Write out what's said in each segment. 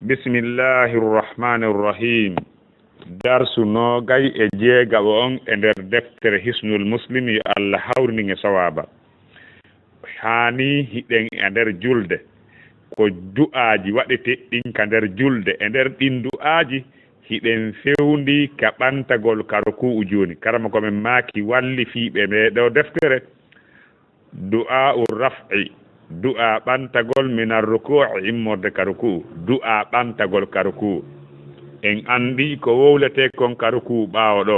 bismillahi rrahmani rrahim. darsu noogay e jeegaɓo on e nder deftere hisnul muslim yo allah hawrinin e sawaba. haani hiɗen e nder julde ko du'aaji waɗete ɗin ka nder julde. e nder ɗin du'aaji hiɗen fewndi ka ɓantagol ka ruku'u jooni. karama komin maaki walli fiiɓe ɓe ɗo deftere du'a'u raf'i, du'a ɓantagol minar ruku'i, immorde ka ruku'u. du'a ɓantagol ka ruku'u en andi ko wowlete kon ka ruku'u ɓaawo ɗo.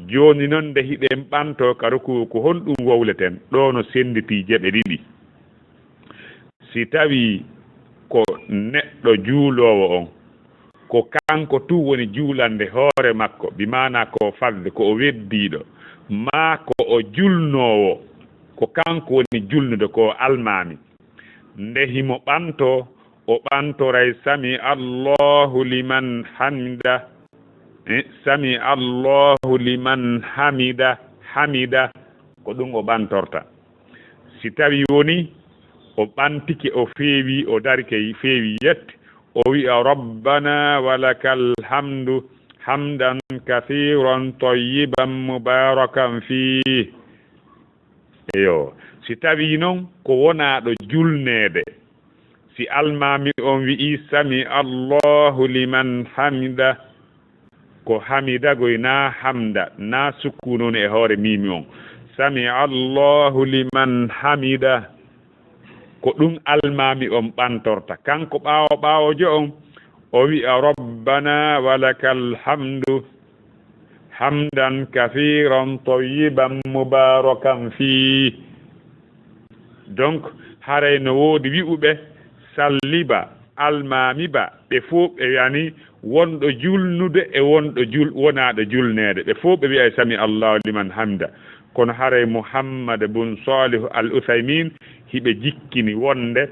joni noon nde hiɗen ɓanto ka ruku'u ko honɗum wowleten ɗo no senditi jeɓe ɗiɗi. si tawi ko neɗɗo juulowo on ko kanko tu woni juulande hoore makko, bimana ko fadde ko o weddiɗo, ma ko o julnowo ko kanko woni julnude ko almami, nde himo ɓanto o ɓantoray sami allahu liman hamida, sami allahu liman hamida, hamida ko ɗum o ɓantorta. si tawi woni o ɓantike o feewi o darike feewi yette o wi'a rabbana walakal hamdu hamdan kathiran tayyiban mubarakan fih. eyo si tawi noon ko wonaɗo julnede, si almami on wi'i sami allahu liman hamida, ko hamida goy na hamda, na sukkunoni e hoore mimi on. sami allahu liman hamida ko ɗum almami on ɓantorta. kanko ɓaawojo on o wi'a rabbana walakal hamdu hamdan kathiran tayyiban mubarakan fi. donc haray no woodi wi'uɓe salliba almamiba ɓe fof ɓe yani wonɗo julnude e wonɗo wonaɗo julnede, ɓe fof ɓe wi'a sami allahu liman hamda. kono haray Muhammad bun Salih al Uthaymin hiɓe jikkini wonde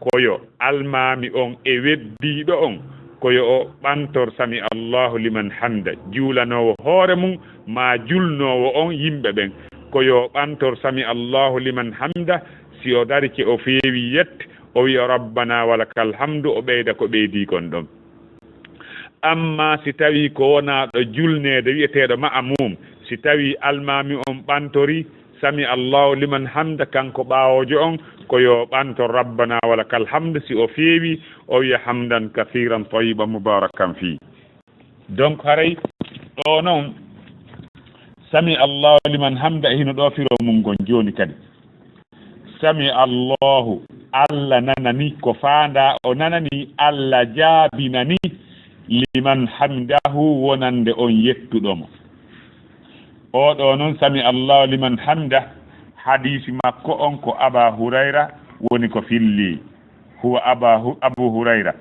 koyo almami on e weddiɗo on koyo o ɓantor sami allahu liman hamda, juulanowo hoore mum ma julnowo on yimɓe ɓen, koyo ɓantor sami allahu liman hamda. si o darike o feewi yette o wi'a rabbana walakal hamdu, o ɓeyda ko ɓeydi kon ɗon. amma si tawi ko wonaɗo julnede wi'eteɗo ma'mum, si tawi almami on ɓantori sami allahu liman hamda, kanko ɓaawojo on koyo ɓantor rabbana walakal hamdu. si o feewi o wiya hamdan kathiran tayyiban mubarakan fi. donc haray ɗo noon sami allahu liman hamda e hino ɗo firo mum gon joni kadi. sami allahu, allah nanani ko faanda o nanani, allah jaabinani liman hamdahu wonande on yettuɗomo. oɗo noon sami allahu liman hamda hadisi makko on ko aba hurayra woni ko filli, huwa abu hurayra.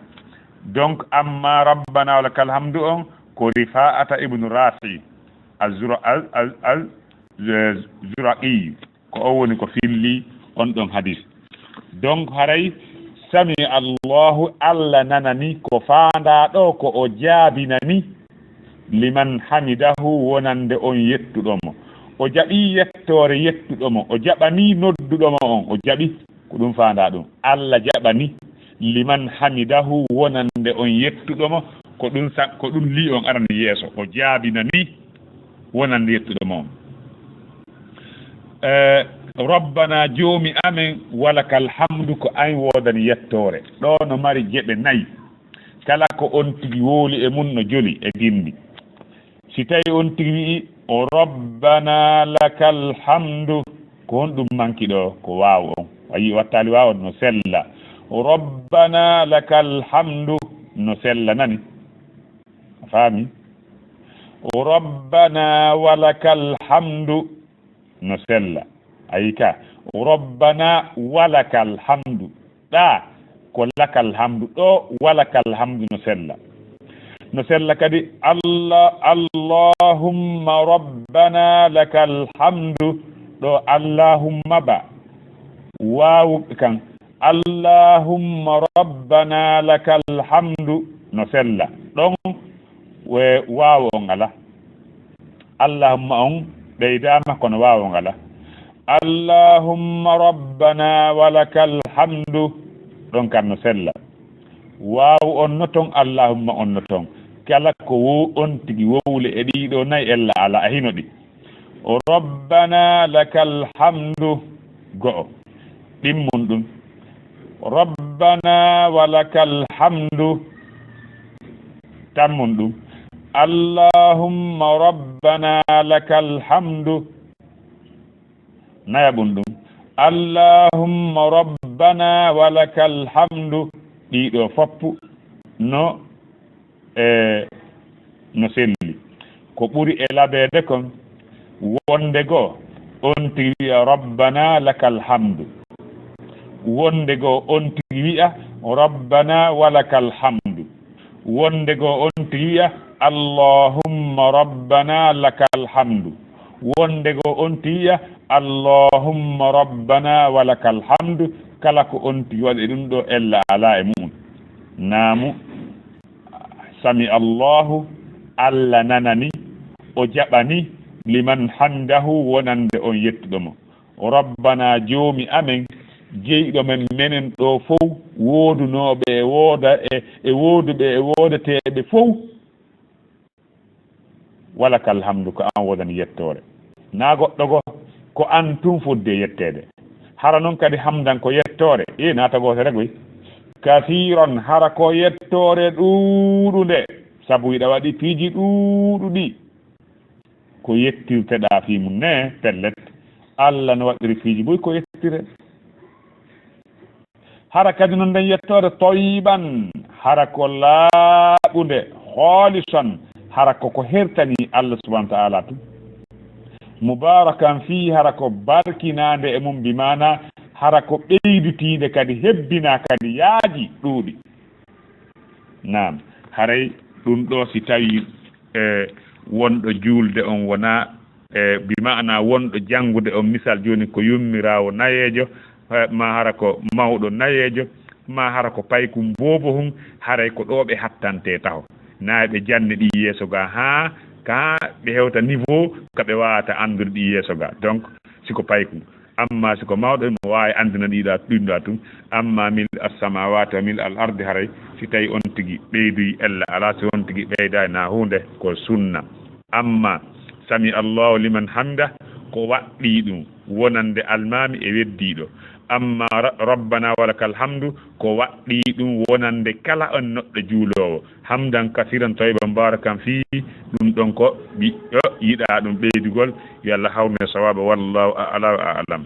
donc amma rabbana walakal hamdu on ko rifa'ata ibnu rafi az-zuraqi ko o woni ko filli on ɗon hadis. donc haray sami allahu, allah nanani ko faanda ɗo ko o jaabinani liman hamidahu wonande on yettuɗomo. o jaɓi yettore yettuɗomo, o jaɓani nodduɗomo on, o jaɓi ko ɗum faanda ɗum. allah jaɓani liman hamidahu wonande on yettuɗomo, ko ɗum li on arana yeeso, o jaabinani wonande yettuɗomo on. rabbana joomi amen walakal hamdu ko an wodani yettore. ɗo no mari jeɓe nayi, kala ko on tigi wooli e mun no joli e dindi. si tawi on tigi wi'i o rabbana lakal hamdu, ko hon ɗum manki ɗo, ko waaw on ayi wattali waaw no sella. rabbana lakal hamdu no sella nani, a faami. rabbana walakal hamdu no sella, ayi ka. rabbana walakal hamdu, ɗa ko lakal hamdu, ɗo walakal hamdu no sella. no sella kadi allahumma rabbana lakal hamdu, ɗo allahumma ba waawu kan, allahumma rabbana lakal hamdu no sella. ɗon waawo on ala, allahumma on ɓeydama kono waawo on ala. allahumma rabbana walakal hamdu ɗon kam no sella. waaw on noton allahumma on noton kala ko wo on tigi wowle e ɗiɗo nayi ella ala a hino ɗi rabbana lakal hamdu go'o ɗimmum ɗum rabbana walakal hamdu tammum ɗum allahumma rabbana lakal hamdu nayaɓum ɗum allahumma rabbana walakal hamdu ɗiɗo foppu no selli ko ɓuri e laɓede kon wonde goo on tigi wiya rabbana lakal hamdu wonde goo on tigi wiya rabbana walakal hamdu wonde goo on tigi wiya allahumma rabbana lakal hamdu wonde goo on tigi wiya allahumma rabbana walakal hamdu kala ko on tigi waɗi ɗum ɗo ella ala e mu'um naamu sami allahu allah nanani o jaɓani liman hamdahu wonande on yettuɗomo rabbana joomi amen jeyɗo men menen ɗo fof woodunoɓe e wooda e wooduɓe e woodateɓe fof walakal hamdu ko an wodani yettore na goɗɗo go ko an tun fodde yettede hara noon kadi hamdan ko yettore naata gooto regoy kasiron hara ko yettore ɗuuɗude sabu yiɗa waɗi piiji ɗuuɗuɗi ko yettirteɗa fi mum ne pellet allah no waɗiri piiji boy ko yettire hara kadi noon nden yettore toyiban hara ko laaɓude hoolison hara koko hertani allah subahana wa taala tum mubarakan fi hara ko barkinade e mum bimana hara ko ɓeydutiide kadi hebbina kadi yaaji ɗuuɗi nam haray ɗum ɗo si tawi wonɗo juulde on wona bimana wonɗo janngude on misal joni ko yummirawo nayejo ma hara ko mawɗo nayejo ma hara ko paykum boobo hum haray ko ɗo ɓe hattante taho na ɓe janne ɗi yeeso ga ha ka ɓe hewta niveau ka ɓe wawata andude ɗi yeeso ga donc siko paykum amma siko mawɗo mo wawi andina ɗinɗa tum amma mil as-samawati wa mil al-ardi haray si tawi on tigi ɓeydoyi ella ala si on tigi ɓeydani na hunde ko sunna amma sami allahu liman hamda ko waɗɗi ɗum wonande almami e weddiɗo amma rabbana walakal hamdu ko waɗɗi ɗum wonande kala on noɗɗo juulowo hamdan kasiran tawiban barakan fi ɗum ɗon ko ɓiɗɗo yiɗa ɗum ɓeydugol yo Allah hawne sawaba wallahu a'lam wa a'lam